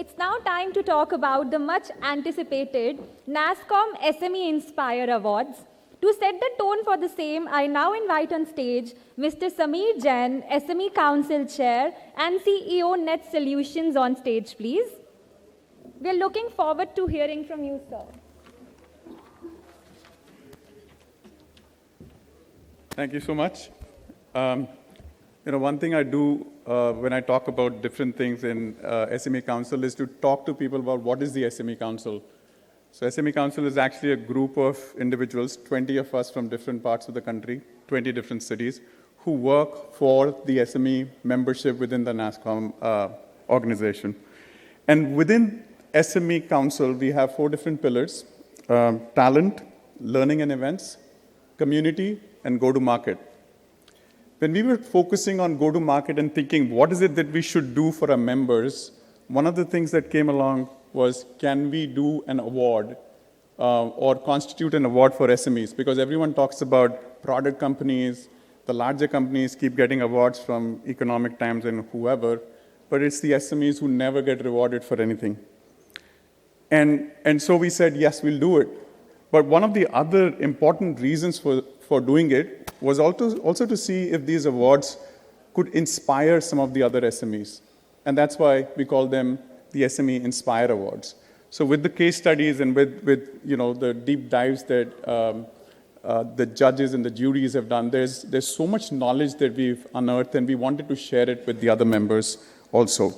it's now time to talk about the much anticipated NASSCOM SME Inspire Awards. To set the tone for the same, I now invite on stage Mr. Jain, SME Council Chair and CEO Net Solutions on stage, please. We are looking forward to hearing from you, sir. Thank you so much. One thing I do when I talk about different things in SME Council is to talk to people about what is the SME Council. So SME Council is actually a group of individuals, 20 of us from different parts of the country, 20 different cities, who work for the SME membership within the NASSCOM organization. And within SME Council, we have 4 different pillars: talent, learning and events, community, and go-to-market. When we were focusing on go-to-market and thinking, what is it that we should do for our members, one of the things that came along was, can we do an award or constitute an award for SMEs? Because everyone talks about product companies, the larger companies keep getting awards from Economic Times and whoever, but it's the SMEs who never get rewarded for anything. And so we said, yes, we'll do it. But one of the other important reasons for doing it was also to see if these awards could inspire some of the other SMEs. And that's why we call them the SME Inspire Awards. So with the case studies and with the deep dives that the judges and the juries have done, there's so much knowledge that we've unearthed, and we wanted to share it with the other members also.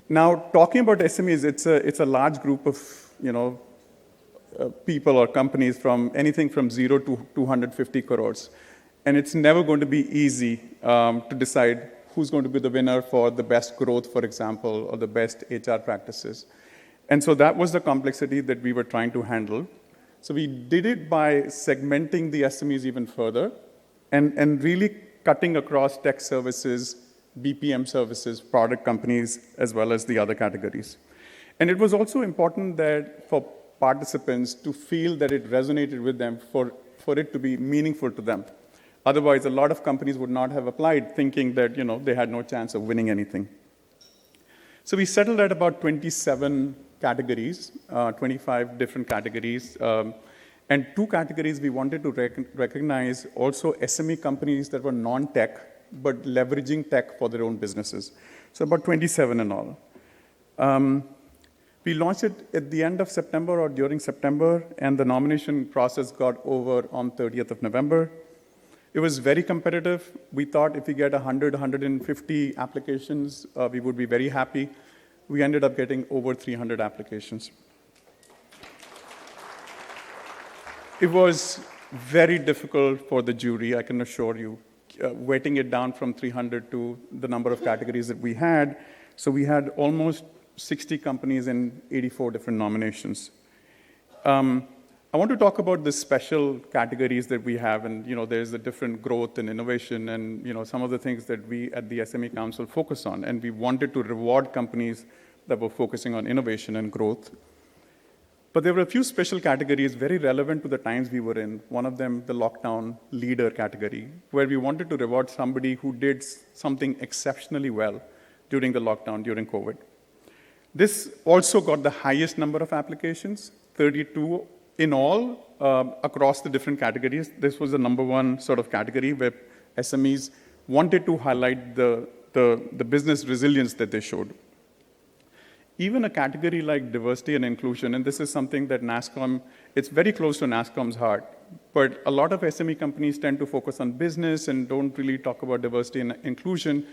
Now, talking about SMEs, it's a large group of people or companies from anything from 0 to 250 crores. And it's never going to be easy to decide who's going to be the winner for the best growth, for example, or the best HR practices. And so that was the complexity that we were trying to handle. So we did it by segmenting the SMEs even further and really cutting across tech services, BPM services, product companies, as well as the other categories. And it was also important that for participants to feel that it resonated with them for it to be meaningful to them. Otherwise, a lot of companies would not have applied thinking that they had no chance of winning anything. So we settled at about 27 categories, 25 different categories. And 2 categories we wanted to recognize also SME companies that were non-tech, but leveraging tech for their own businesses. So about 27 in all. We launched it at the end of September or during September, and the nomination process got over on 30th of November. It was very competitive. We thought if we get 100, 150 applications, we would be very happy. We ended up getting over 300 applications. It was very difficult for the jury, I can assure you, weighting it down from 300 to the number of categories that we had. So we had almost 60 companies in 84 different nominations. I want to talk about the special categories that we have, and there's the different growth and innovation, and some of the things that we at the SME Council focus on. And we wanted to reward companies that were focusing on innovation and growth. But there were a few special categories very relevant to the times we were in. One of them, the lockdown leader category, where we wanted to reward somebody who did something exceptionally well during the lockdown, during COVID. This also got the highest number of applications, 32 in all, across the different categories. This was the number 1 sort of category where SMEs wanted to highlight the business resilience that they showed. Even a category like diversity and inclusion, and this is something that NASSCOM, it's very close to NASSCOM's heart, but a lot of SME companies tend to focus on business and don't really talk about diversity and inclusion.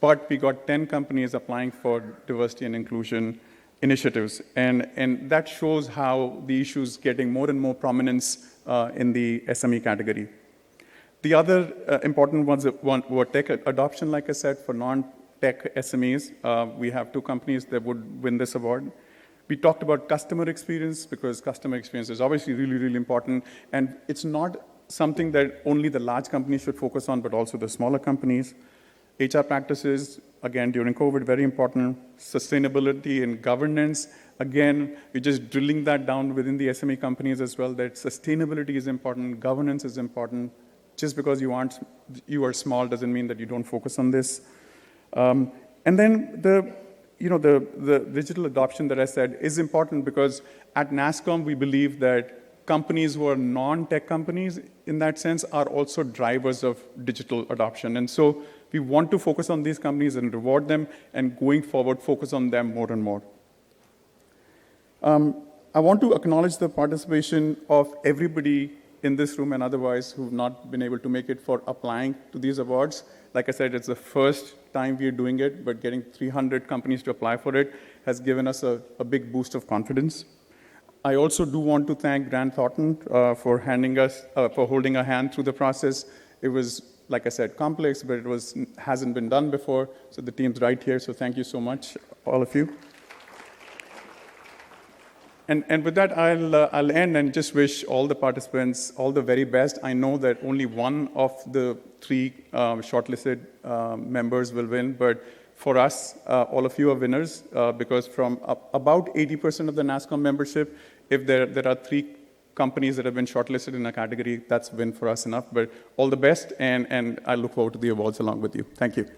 But we got 10 companies applying for diversity and inclusion initiatives. And that shows how the issue is getting more and more prominence in the SME category. The other important ones were tech adoption, like I said, for non-tech SMEs. We have 2 companies that would win this award. We talked about customer experience, because customer experience is obviously really, really important. And it's not something that only the large companies should focus on, but also the smaller companies. HR practices, again, during COVID, very important. Sustainability and governance, again, we're just drilling that down within the SME companies as well, that sustainability is important, governance is important. Just because you are small doesn't mean that you don't focus on this. And then the digital adoption that I said is important because at NASSCOM, we believe that companies who are non-tech companies, in that sense, are also drivers of digital adoption. And so we want to focus on these companies and reward them, and going forward, focus on them more and more. I want to acknowledge the participation of everybody in this room and otherwise who've not been able to make it for applying to these awards. Like I said, it's the first time we're doing it, but getting 300 companies to apply for it has given us a big boost of confidence. I also do want to thank Grant Thornton for holding a hand through the process. It was, like I said, complex, but hasn't been done before. So the team's right here. So thank you so much, all of you. And with that, I'll end and just wish all the participants all the very best. I know that only one of the 3 shortlisted members will win, but for us, all of you are winners because from about 80% of the NASSCOM membership, if there are 3 companies that have been shortlisted in a category, that's a win for us enough. But all the best, and I look forward to the awards along with you. Thank you.